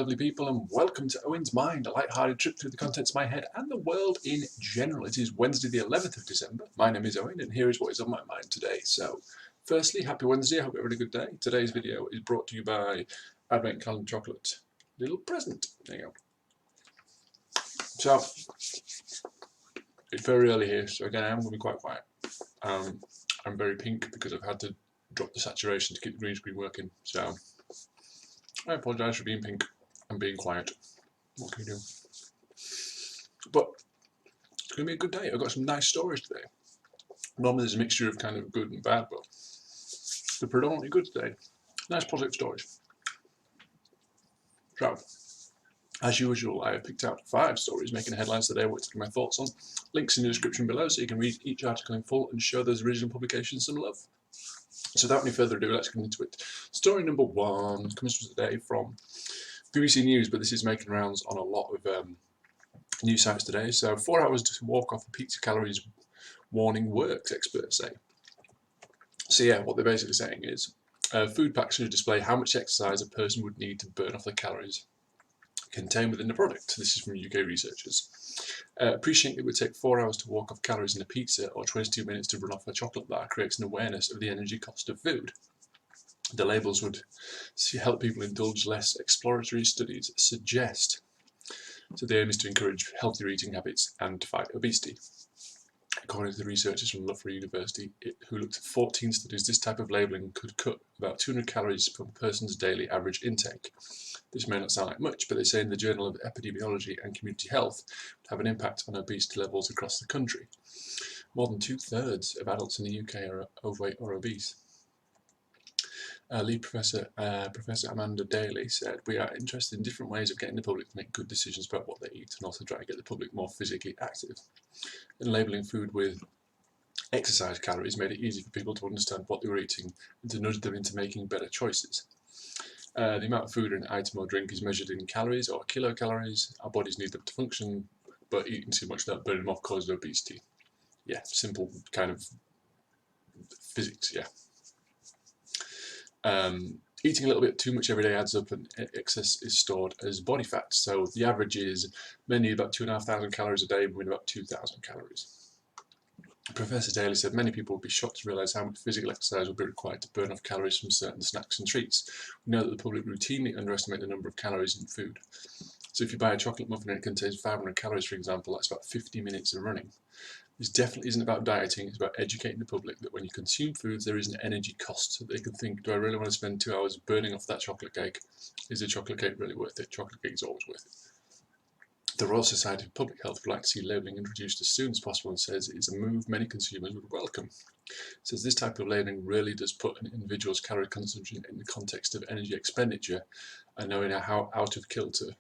lovely people, and welcome to Owen's Mind, a light-hearted trip through the contents of my head and the world in general. It is Wednesday the 11th of December. My name is Owen, and here is what is on my mind today. So, firstly, happy Wednesday. I hope you're having a good day. Today's video is brought to you by Advent Calendar Chocolate. Little present. There you go. So, it's very early here, so again, I am going to be quite quiet. I'm very pink because I've had to drop the saturation to keep the green screen working, so I apologise for being pink and being quiet. What can you do? But it's going to be a good day. I've got some nice stories today. Normally there's a mixture of kind of good and bad, but they're predominantly good today. Nice positive stories. So, as usual, I have picked out 5 stories making headlines today, which are my thoughts on. Links in the description below so you can read each article in full and show those original publications some love. So without any further ado, let's get into it. Story number 1 comes today from BBC News, but this is making rounds on a lot of news sites today. So 4 hours to walk off the pizza calories warning works, experts say. So yeah, what they're basically saying is food packaging display how much exercise a person would need to burn off the calories contained within the product. This is from UK researchers. Appreciating it would take 4 hours to walk off calories in a pizza or 22 minutes to run off a chocolate bar creates an awareness of the energy cost of food. The labels would help people indulge less. Exploratory studies suggest. So the aim is to encourage healthier eating habits and to fight obesity. According to the researchers from Loughborough University, who looked at 14 studies, this type of labelling could cut about 200 calories from a person's daily average intake. This may not sound like much, but they say in the Journal of Epidemiology and Community Health would have an impact on obesity levels across the country. More than 2/3 of adults in the UK are overweight or obese. Lead Professor Amanda Daly said, "We are interested in different ways of getting the public to make good decisions about what they eat and also try to get the public more physically active. And labelling food with exercise calories made it easy for people to understand what they were eating and to nudge them into making better choices. The amount of food in an item or drink is measured in calories or kilocalories. Our bodies need them to function, but eating too much without burning them off causes obesity." Yeah, simple kind of physics, yeah. Eating a little bit too much every day adds up and excess is stored as body fat. So the average is men need about 2,500 calories a day, women about 2,000 calories. Professor Daly said many people would be shocked to realise how much physical exercise will be required to burn off calories from certain snacks and treats. We know that the public routinely underestimate the number of calories in food. So if you buy a chocolate muffin and it contains 500 calories, for example, that's about 50 minutes of running. This definitely isn't about dieting, it's about educating the public that when you consume foods there is an energy cost, so they can think, do I really want to spend 2 hours burning off that chocolate cake? Is the chocolate cake really worth it? Chocolate cake is always worth it. The Royal Society of Public Health would like to see labelling introduced as soon as possible and says it is a move many consumers would welcome. It says this type of labelling really does put an individual's calorie consumption in the context of energy expenditure, and knowing how out of kilter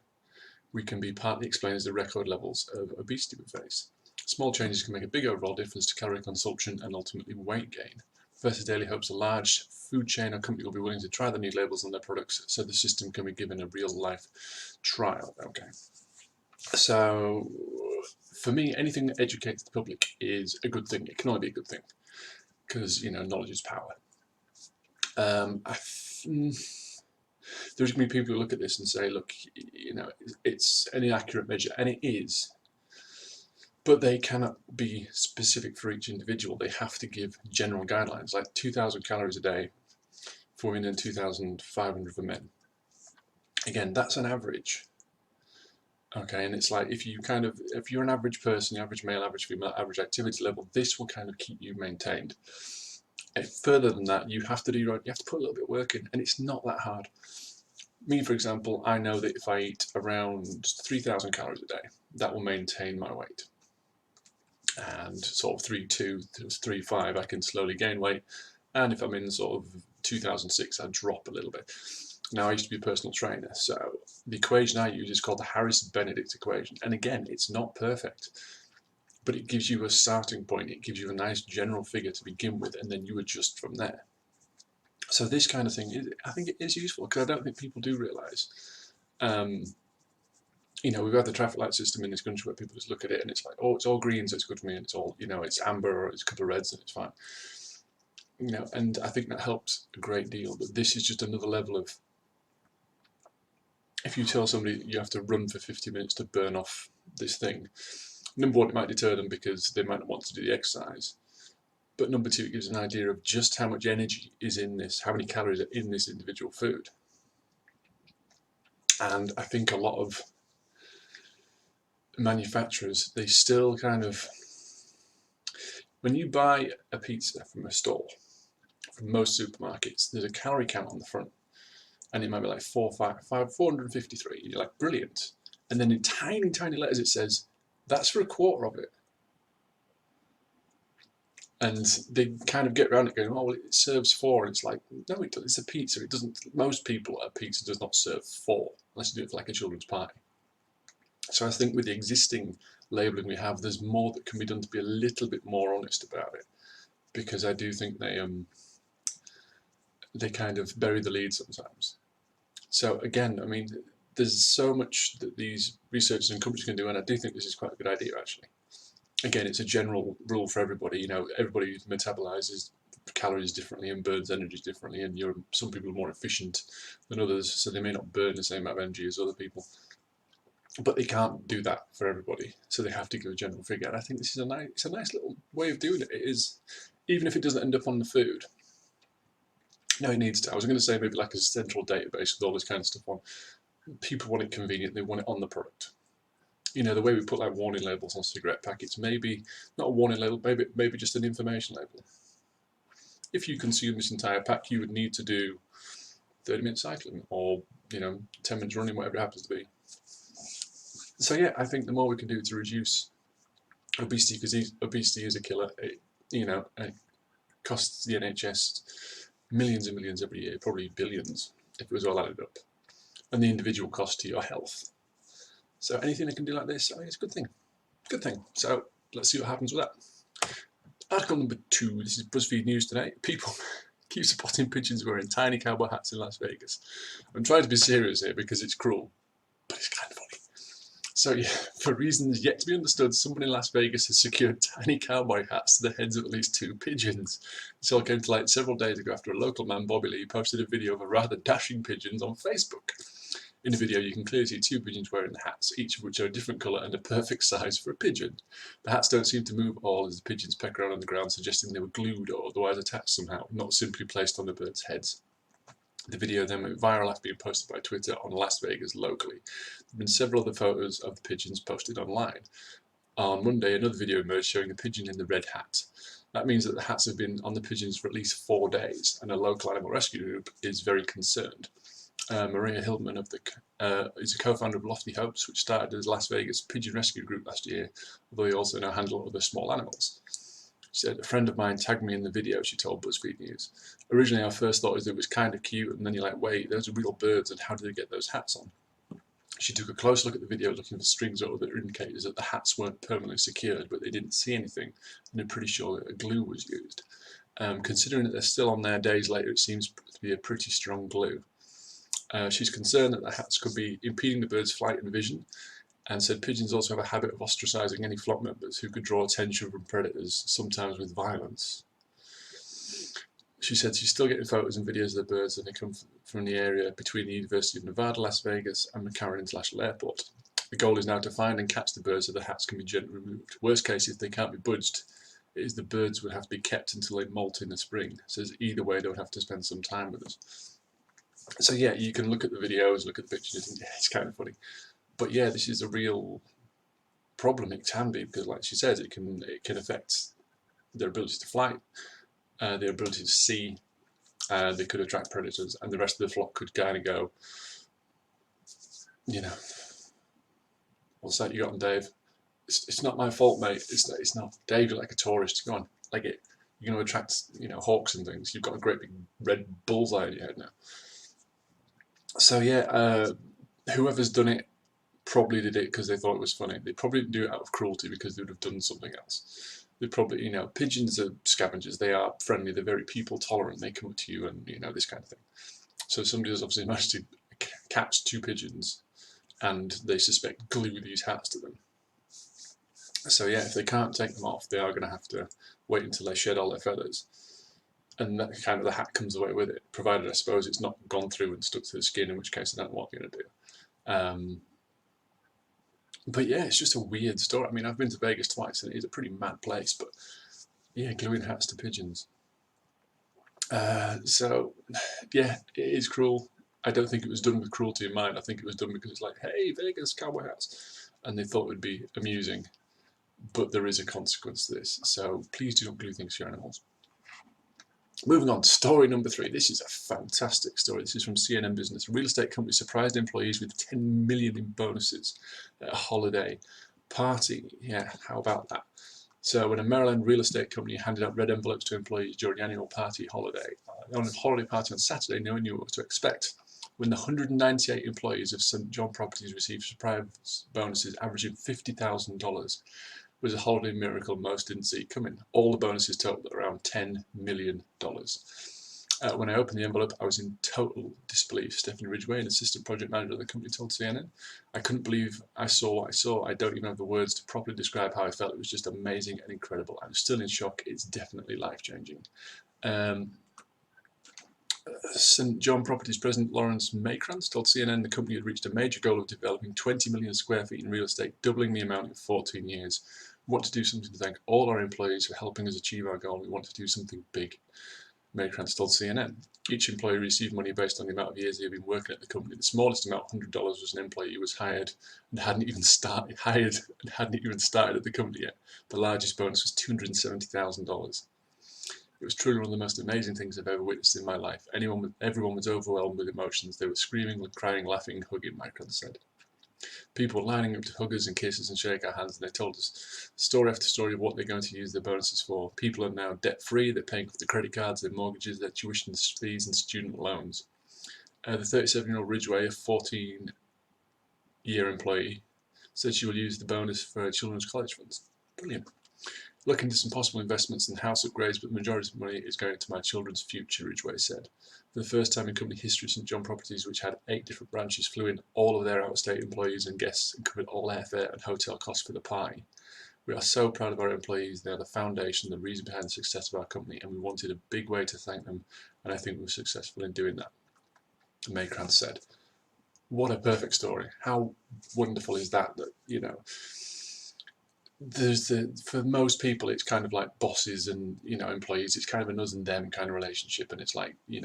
we can be partly explained as the record levels of obesity we face. Small changes can make a big overall difference to calorie consumption and ultimately weight gain. Professor Daly hopes a large food chain or company will be willing to try the new labels on their products so the system can be given a real-life trial. Okay. So, for me, anything that educates the public is a good thing. It can only be a good thing because, knowledge is power. There's going to be people who look at this and say, look, it's an inaccurate measure, and it is. But they cannot be specific for each individual. They have to give general guidelines, like 2,000 calories a day for women and 2,500 for men. Again, that's an average. Okay, and it's like if you're an average person, average male, average female, average activity level, this will kind of keep you maintained. Further than that, you have to put a little bit of work in, and it's not that hard. Me, for example, I know that if I eat around 3,000 calories a day, that will maintain my weight. And sort of 3.2 to 3.5, I can slowly gain weight. And if I'm in sort of 2006, I drop a little bit. Now, I used to be a personal trainer, so the equation I use is called the Harris-Benedict equation. And again, it's not perfect, but it gives you a starting point. It gives you a nice general figure to begin with, and then you adjust from there. So this kind of thing, I think it is useful, because I don't think people do realise. We've got the traffic light system in this country where people just look at it and it's like, oh, it's all green, so it's good for me, and it's all, it's amber or it's a couple of reds and it's fine. And I think that helps a great deal, but this is just another level of if you tell somebody you have to run for 50 minutes to burn off this thing, number one, it might deter them because they might not want to do the exercise. But number two, it gives an idea of just how much energy is in this, how many calories are in this individual food. And I think a lot of manufacturers, they still kind of, when you buy a pizza from a store, from most supermarkets, there's a calorie count on the front, and it might be like 453. You're like, brilliant. And then in tiny, tiny letters it says, that's for a quarter of it. And they kind of get around it going, oh, well, it serves 4. And it's like, no, it doesn't. It's a pizza. It doesn't. Most people at a pizza does not serve 4, unless you do it for like a children's party. So I think with the existing labelling we have, there's more that can be done to be a little bit more honest about it, because I do think they kind of bury the lead sometimes. So again, I mean, there's so much that these researchers and companies can do, and I do think this is quite a good idea actually. Again, it's a general rule for everybody. You know, everybody metabolizes calories differently and burns energy differently, and some people are more efficient than others, so they may not burn the same amount of energy as other people. But they can't do that for everybody, so they have to give a general figure. And I think this is it's a nice little way of doing it. It is, even if it doesn't end up on the food. No, it needs to. I was going to say maybe like a central database with all this kind of stuff on. People want it convenient. They want it on the product. You know, the way we put like warning labels on cigarette packets, maybe not a warning label, maybe just an information label. If you consume this entire pack, you would need to do 30-minute cycling, or 10 minutes running, whatever it happens to be. So yeah, I think the more we can do to reduce obesity, because obesity is a killer. It costs the NHS millions and millions every year, probably billions if it was all added up, and the individual cost to your health. So anything that can do like this, I mean, it's a good thing. Good thing. So let's see what happens with that. Article number 2. This is BuzzFeed News today. People keep spotting pigeons wearing tiny cowboy hats in Las Vegas. I'm trying to be serious here because it's cruel, but it's kind of funny. So yeah, for reasons yet to be understood, someone in Las Vegas has secured tiny cowboy hats to the heads of at least 2 pigeons. This all came to light several days ago after a local man, Bobby Lee, posted a video of a rather dashing pigeons on Facebook. In the video, you can clearly see 2 pigeons wearing the hats, each of which are a different colour and a perfect size for a pigeon. The hats don't seem to move at all as the pigeons peck around on the ground, suggesting they were glued or otherwise attached somehow, not simply placed on the birds' heads. The video then went viral after being posted by Twitter on Las Vegas locally. There have been several other photos of the pigeons posted online. On Monday, another video emerged showing a pigeon in the red hat. That means that the hats have been on the pigeons for at least 4 days, and a local animal rescue group is very concerned. Maria Hildman is a co-founder of Lofty Hopes, which started as Las Vegas Pigeon Rescue Group last year, although they also now handle other small animals. She said, a friend of mine tagged me in the video, she told BuzzFeed News. Originally, our first thought was it was kind of cute, and then you're like, wait, those are real birds, and how do they get those hats on? She took a close look at the video, looking for strings or other indicators that the hats weren't permanently secured, but they didn't see anything, and they're pretty sure that a glue was used. Considering that they're still on there days later, it seems to be a pretty strong glue. She's concerned that the hats could be impeding the bird's flight and vision, and said pigeons also have a habit of ostracising any flock members who could draw attention from predators, sometimes with violence. She said she's still getting photos and videos of the birds, and they come from the area between the University of Nevada, Las Vegas, and McCarran International Airport. The goal is now to find and catch the birds so the hats can be gently removed. Worst case, if they can't be budged, it is the birds would have to be kept until they molt in the spring. Says either way, they would have to spend some time with us. So yeah, you can look at the videos, look at the pictures, and yeah, it's kind of funny. But yeah, this is a real problem. It can be, because like she says, it can affect their ability to fly, their ability to see. They could attract predators, and the rest of the flock could kind of go, what's that you got on, Dave? It's not my fault, mate. It's not. Dave, you're like a tourist. Go on, like it. You're going to attract, hawks and things. You've got a great big red bullseye in your head now. So yeah, whoever's done it probably did it because they thought it was funny. They probably didn't do it out of cruelty because they would have done something else. They probably, pigeons are scavengers. They are friendly. They're very people tolerant. They come up to you and, this kind of thing. So somebody has obviously managed to catch 2 pigeons, and they suspect glue these hats to them. So yeah, if they can't take them off, they are going to have to wait until they shed all their feathers. And that kind of the hat comes away with it, provided I suppose it's not gone through and stuck to the skin, in which case I don't know what you're going to do. Um, but yeah, it's just a weird story. I mean, I've been to Vegas twice, and it is a pretty mad place. But yeah, gluing hats to pigeons. So yeah, it is cruel. I don't think it was done with cruelty in mind. I think it was done because it's like, hey, Vegas cowboy hats, and they thought it would be amusing. But there is a consequence to this. So please do not glue things to your animals. Moving on to story number 3. This is a fantastic story. This is from CNN Business. A real estate company surprised employees with 10 million in bonuses at a holiday party. Yeah, how about that? So when a Maryland real estate company handed out red envelopes to employees during the annual party holiday, on a holiday party on Saturday, no one knew what to expect. When the 198 employees of St. John Properties received surprise bonuses averaging $50,000, was a holiday miracle most didn't see coming. All the bonuses totaled around $10 million. When I opened the envelope, I was in total disbelief. Stephanie Ridgway, an assistant project manager at the company, told CNN, I couldn't believe I saw what I saw. I don't even have the words to properly describe how I felt. It was just amazing and incredible. I'm still in shock. It's definitely life-changing. St. John Properties President Lawrence Maykrantz told CNN the company had reached a major goal of developing 20 million square feet in real estate, doubling the amount in 14 years. We want to do something to thank all our employees for helping us achieve our goal. We want to do something big. Maykrantz told CNN. Each employee received money based on the amount of years they had been working at the company. The smallest amount, $100, was an employee who was hired and hadn't even started at the company yet. The largest bonus was $270,000. It was truly one of the most amazing things I've ever witnessed in my life. Everyone was overwhelmed with emotions. They were screaming, crying, laughing, hugging, Maykrantz said. People were lining up to hug us and kiss us and shake our hands, and they told us story after story of what they're going to use their bonuses for. People are now debt-free. They're paying off their credit cards, their mortgages, their tuition fees, and student loans. The 37-year-old Ridgway, a 14-year employee, said she will use the bonus for her children's college funds. Brilliant. Looking into some possible investments and house upgrades, but the majority of the money is going to my children's future, Ridgway said. For the first time in company history, St. John Properties, which had 8 different branches, flew in all of their out-of-state employees and guests and covered all airfare and hotel costs for the party. We are so proud of our employees. They are the foundation, the reason behind the success of our company, and we wanted a big way to thank them, and I think we were successful in doing that, Maykrantz said. What a perfect story. How wonderful is that, you know, for most people it's kind of like bosses and employees, it's kind of an us and them kind of relationship, and it's like a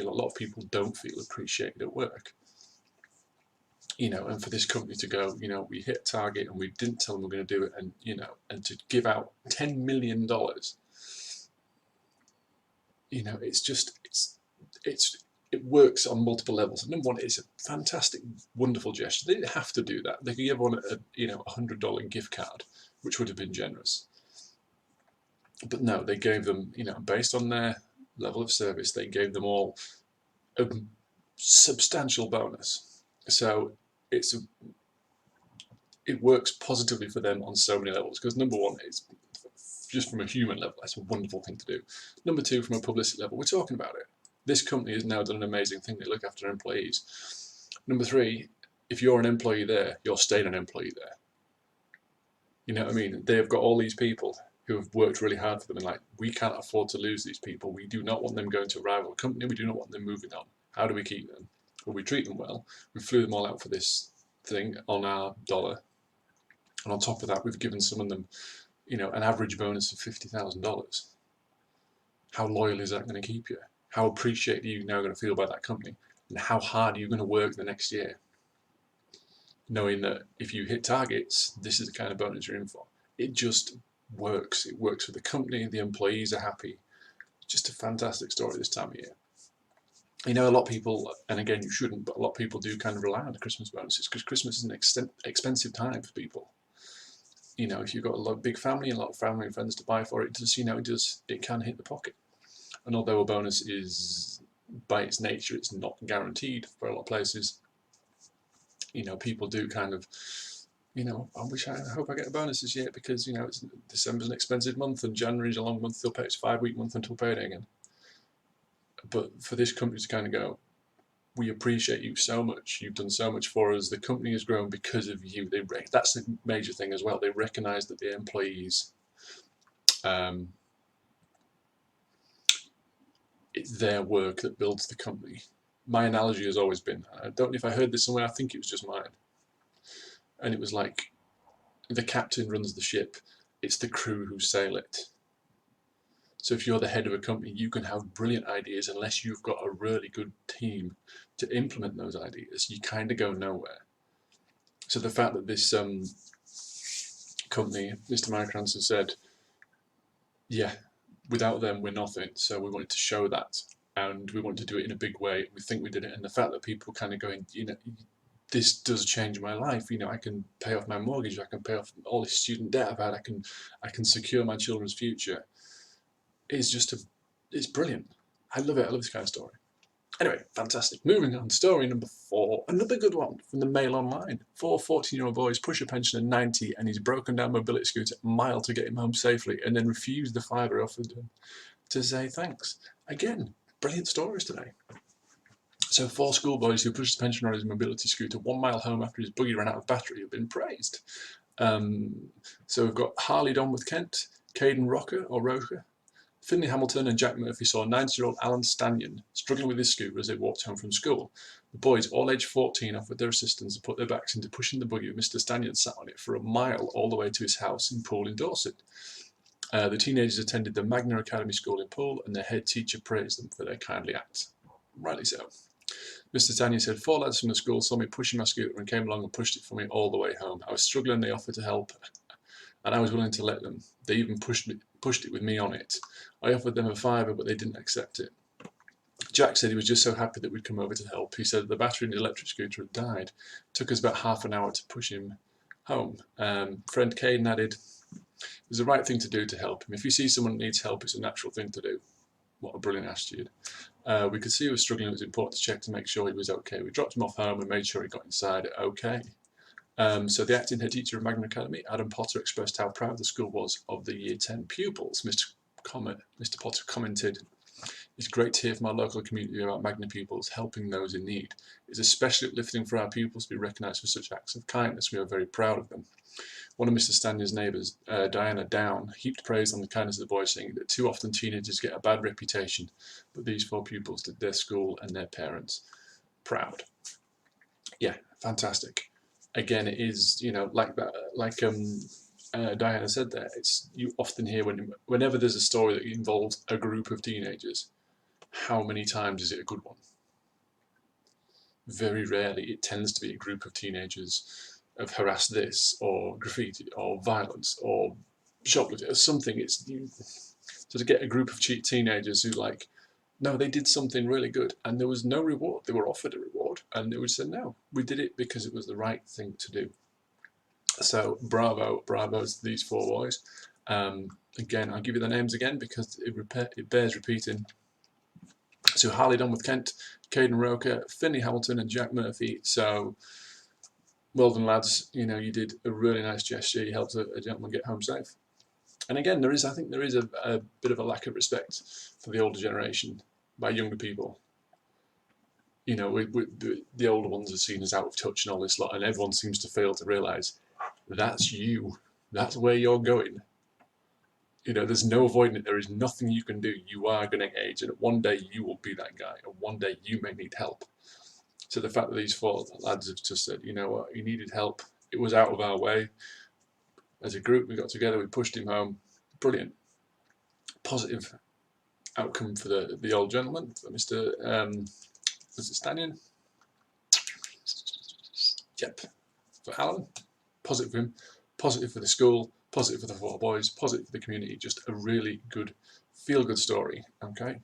lot of people don't feel appreciated at work, and for this company to go, we hit a target and we didn't tell them we're going to do it, and to give out $10 million, it works on multiple levels. And number one, it's a fantastic, wonderful gesture. They didn't have to do that. They could give everyone a $100 gift card, which would have been generous. But no, they gave them, based on their level of service, they gave them all a substantial bonus. So it works positively for them on so many levels. Because number one, it's just from a human level, that's a wonderful thing to do. Number two, from a publicity level, we're talking about it. This company has now done an amazing thing. They look after their employees. Number three, if you're an employee there, you're staying an employee there. You know what I mean? They have got all these people who have worked really hard for them, and like, we can't afford to lose these people. We do not want them going to a rival company. We do not want them moving on. How do we keep them? Well, we treat them well. We flew them all out for this thing on our dollar. And on top of that, we've given some of them, an average bonus of $50,000. How loyal is that going to keep you? How appreciated are you now going to feel by that company? And how hard are you going to work the next year? Knowing that if you hit targets, this is the kind of bonus you're in for. It just works. It works for the company. The employees are happy. Just a fantastic story this time of year. A lot of people, and again, you shouldn't, but a lot of people do kind of rely on the Christmas bonuses because Christmas is an expensive time for people. If you've got a big family and a lot of family and friends to buy for it, it can hit the pocket. And although a bonus is, by its nature, it's not guaranteed for a lot of places, people do kind of, I hope I get a bonus this year because, December's an expensive month and January's a long month, they'll pay it's a 5-week month until payday again. But for this company to kind of go, we appreciate you so much, you've done so much for us, the company has grown because of you. That's the major thing as well. They recognise that the employees, it's their work that builds the company. my analogy has always been, I don't know if I heard this somewhere, I think it was just mine, and it was like, the captain runs the ship, it's the crew who sail it. So if you're the head of a company, you can have brilliant ideas unless you've got a really good team to implement those ideas. You kind of go nowhere. So the fact that this company, Mr. Microns, has said, yeah, without them we're nothing. So we wanted to show that, and we want to do it in a big way. We think we did it, and the fact that people kind of going, this does change my life. I can pay off my mortgage. I can pay off all this student debt I've had. I can secure my children's future. It's brilliant. I love it. I love this kind of story. Anyway, fantastic. Moving on, story number 4. Another good one from the Mail Online. 4 14-year-old boys push a pensioner 90 and he's broken down mobility scooter a mile to get him home safely and then refused the fiver offered him to say thanks. Again, brilliant stories today. So 4 schoolboys who pushed the pensioner on his mobility scooter 1 mile home after his buggy ran out of battery have been praised. So we've got Harley Donworth Kent, Caden Roker, Finley Hamilton and Jack Murphy saw 90-year-old Alan Stanyon struggling with his scooter as they walked home from school. The boys, all aged 14, offered their assistance and put their backs into pushing the buggy with Mr. Stanyon sat on it for a mile all the way to his house in Poole in Dorset. The teenagers attended the Magna Academy School in Poole and their head teacher praised them for their kindly act. Rightly so. Mr. Stanyon said, 4 lads from the school saw me pushing my scooter and came along and pushed it for me all the way home. I was struggling, they offered to help, and I was willing to let them. They even pushed it with me on it. I offered them a fiver, but they didn't accept it. Jack said he was just so happy that we'd come over to help. He said the battery in the electric scooter had died. It took us about half an hour to push him home. Friend Caden added, it was the right thing to do to help him. If you see someone that needs help, it's a natural thing to do. What a brilliant attitude. We could see he was struggling. It was important to check to make sure he was okay. We dropped him off home and made sure he got inside okay. So the acting head teacher of Magna Academy, Adam Potter, expressed how proud the school was of the Year 10 pupils. Mr. Potter commented, it's great to hear from our local community about Magna pupils helping those in need. It's especially uplifting for our pupils to be recognised for such acts of kindness. We are very proud of them. One of Mr. Stanyon's neighbours, Diana Down, heaped praise on the kindness of the boys, saying that too often teenagers get a bad reputation, but these 4 pupils did their school and their parents proud. Yeah, fantastic. Again, it is, like that, like Diana said there, you often hear whenever there's a story that involves a group of teenagers, how many times is it a good one? Very rarely. It tends to be a group of teenagers have harassed this, or graffiti, or violence, or shoplifting, or something. So to get a group of teenagers who no, they did something really good, and there was no reward. They were offered a reward, and they would say, no, we did it because it was the right thing to do. So bravo to these 4 boys. Again, I'll give you the names again because it bears repeating. So Harley Donworth Kent, Caden Roker, Finley Hamilton and Jack Murphy. So well done, lads. You did a really nice gesture. You helped a gentleman get home safe. And again, I think there is a bit of a lack of respect for the older generation by younger people. The older ones are seen as out of touch and all this lot, and everyone seems to fail to realise that's you. That's where you're going. There's no avoiding it. There is nothing you can do. You are going to age, and one day you will be that guy, and one day you may need help. So the fact that these 4 lads have just said, you know what, you needed help. It was out of our way. As a group, we got together, we pushed him home. Brilliant. Positive outcome for the old gentleman, for Mr. Was it Stanyon? Yep. For Alan. Positive for him. Positive for the school. Positive for the 4 boys. Positive for the community. Just a really good, feel-good story. Okay.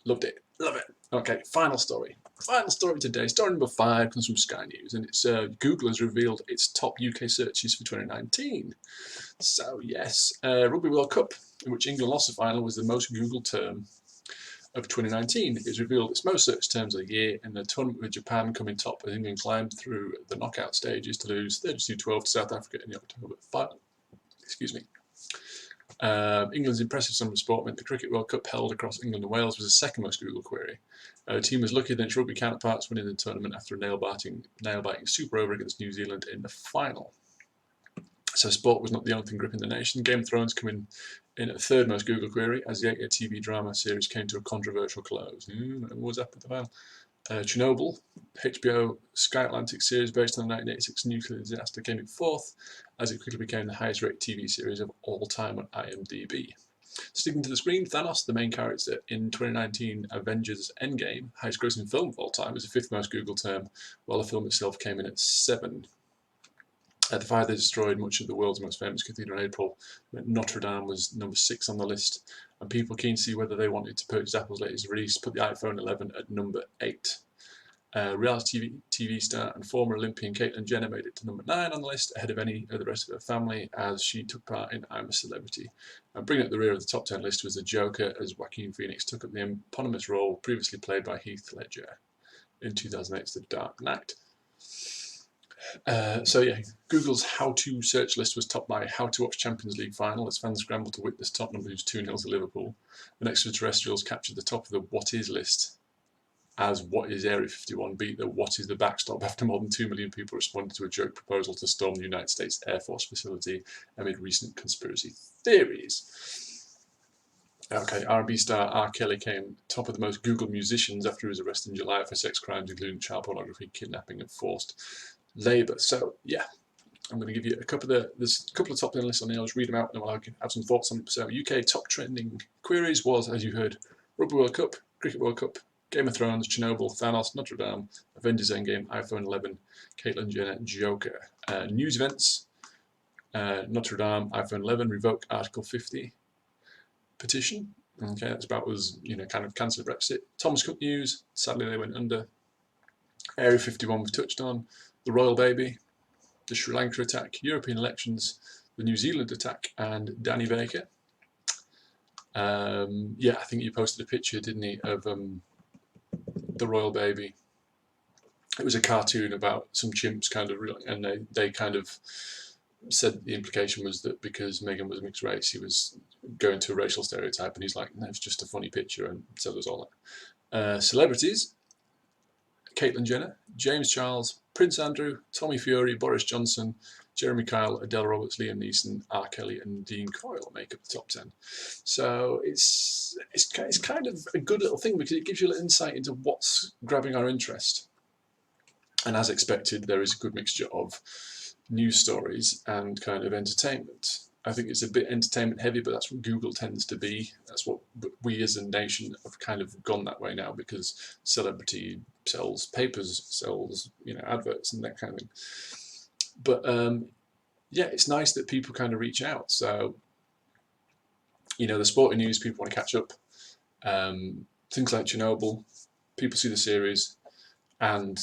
Loved it. Love it. Okay, final story. Final story today. Story number 5 comes from Sky News, and it's Google has revealed its top UK searches for 2019. So yes, Rugby World Cup, in which England lost the final, was the most Googled term of 2019. It has revealed its most searched terms of the year, and the tournament with Japan coming top as England climbed through the knockout stages to lose 32-12 to South Africa in the October final. Excuse me. England's impressive summer of sport meant the Cricket World Cup held across England and Wales was the second most Googled query. The team was luckier than its rugby counterparts winning the tournament after a nail-biting super over against New Zealand in the final. So sport was not the only thing gripping the nation. Game of Thrones coming in at 3rd most Googled query as the 8-year TV drama series came to a controversial close. What was up with the final? Chernobyl, HBO Sky Atlantic series based on the 1986 nuclear disaster, came in fourth, as it quickly became the highest rated TV series of all time on IMDb. Sticking to the screen, Thanos, the main character in 2019 Avengers Endgame, highest grossing film of all time, was the fifth most Googled term, while the film itself came in at 7. The fire that destroyed much of the world's most famous cathedral in April meant Notre Dame was number 6 on the list, and people keen to see whether they wanted to purchase Apple's latest release put the iPhone 11 at number 8. Reality TV star and former Olympian Caitlyn Jenner made it to number 9 on the list, ahead of any of the rest of her family, as she took part in I'm a Celebrity. And bringing up the rear of the top 10 list was the Joker, as Joaquin Phoenix took up the eponymous role previously played by Heath Ledger in 2008's The Dark Knight. So yeah, Google's how-to search list was topped by how to watch Champions League final as fans scrambled to witness Tottenham lose 2-0 to Liverpool. The extraterrestrials captured the top of the what is list as what is Area 51 beat the what is the backstop after more than 2 million people responded to a joke proposal to storm the United States Air Force facility amid recent conspiracy theories. Okay, R&B star R. Kelly came top of the most Googled musicians after he was arrested in July for sex crimes including child pornography, kidnapping and forced labour. So yeah, I'm going to give you there's a couple of top 10 lists on here. I'll just read them out and I'll have some thoughts on them. So UK top trending queries was, as you heard, Rugby World Cup, Cricket World Cup, Game of Thrones, Chernobyl, Thanos, Notre Dame, Avengers Endgame, iPhone 11, Caitlyn Jenner, Joker. News events, Notre Dame, iPhone 11, revoke Article 50 petition. Okay, that's about kind of cancel Brexit. Thomas Cook news, sadly they went under. Area 51 we've touched on. The Royal Baby, the Sri Lanka attack, European elections, the New Zealand attack, and Danny Baker. Yeah, I think you posted a picture, didn't he, of the Royal Baby. It was a cartoon about some chimps kind of, and they kind of said the implication was that because Meghan was mixed race, he was going to a racial stereotype, and he's like, no, it's just a funny picture, and so there's all that. Celebrities, Caitlyn Jenner, James Charles, Prince Andrew, Tommy Fury, Boris Johnson, Jeremy Kyle, Adele Roberts, Liam Neeson, R. Kelly, and Dean Coyle make up the top 10. So it's kind of a good little thing because it gives you a little insight into what's grabbing our interest. And as expected, there is a good mixture of news stories and kind of entertainment. I think it's a bit entertainment heavy, but that's what Google tends to be. That's what we as a nation have kind of gone that way now because celebrity sells papers, sells adverts and that kind of thing. But yeah, it's nice that people kind of reach out. So the sporting news, people want to catch up. Things like Chernobyl, people see the series, and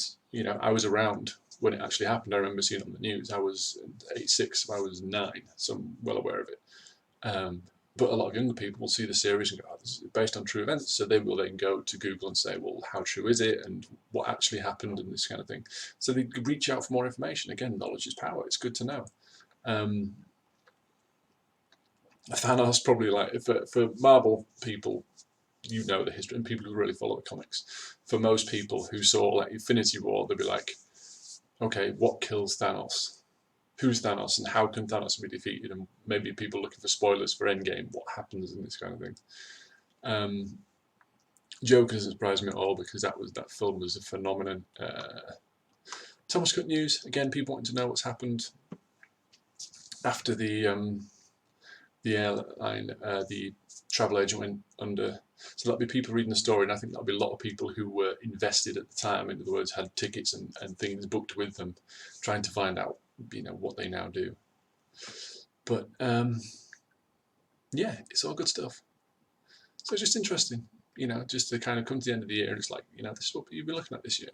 I was around when it actually happened. I remember seeing it on the news. I was 86, I was 9, so I'm well aware of it. But a lot of younger people will see the series and go, oh, this is based on true events. So they will then go to Google and say, well, how true is it? And what actually happened and this kind of thing. So they reach out for more information. Again, knowledge is power. It's good to know. Thanos probably for Marvel people, the history, and people who really follow the comics. For most people who saw Infinity War, they'll be like, okay, what kills Thanos? Who's Thanos and how can Thanos be defeated? And maybe people looking for spoilers for Endgame, what happens in this kind of thing. Joker doesn't surprise me at all because that film was a phenomenon. Thomas Cook news, again, people wanting to know what's happened after the airline, the travel agent went under. So that'll be people reading the story, and I think that'll be a lot of people who were invested at the time, in other words, had tickets and things booked with them, trying to find out, what they now do. But yeah, it's all good stuff. So it's just interesting, just to kind of come to the end of the year, and it's like, this is what you'll be looking at this year.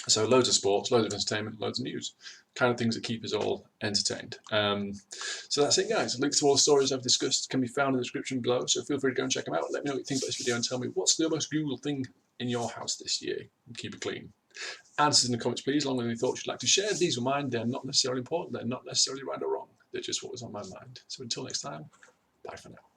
So loads of sports, loads of entertainment, loads of news, kind of things that keep us all entertained. So that's it, guys. Links to all the stories I've discussed can be found in the description below, so feel free to go and check them out. Let me know what you think about this video and tell me what's the most Googled thing in your house this year. Keep it clean. Answers in the comments, please, along with any thoughts you'd like to share. These were mine. They're not necessarily important. They're not necessarily right or wrong. They're just what was on my mind. So until next time, bye for now.